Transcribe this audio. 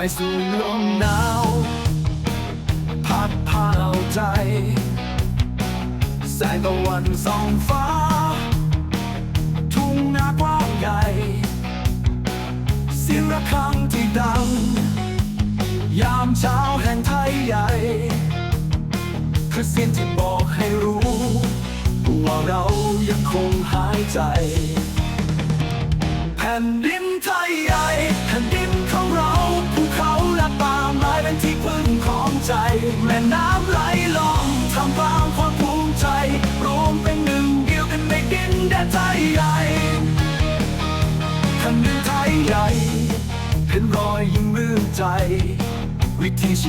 ายสู่ลมหนาวพัดพาเอาใจแสงตะวันส่องฟ้าทุ่งนากว้างใหญ่เสียงระฆังที่ดังยามเช้าแห่งไทยใหญ่คือเสียงที่บอกให้รู้ว่าเรายังคงหายใจแผ่นดินไทยใหญ่แผ่นดินของเราภูเขาและป่าไม้เป็นที่พึ่งของใจแม่น้ำไหลลงทำกลางความภูมิใจรวมเป็นหนึ่งเดียวกันในดินแดนไทยใหญ่แผ่นดินไทยใหญ่เห็นรอยยิ้มรื่นใจวิถีชี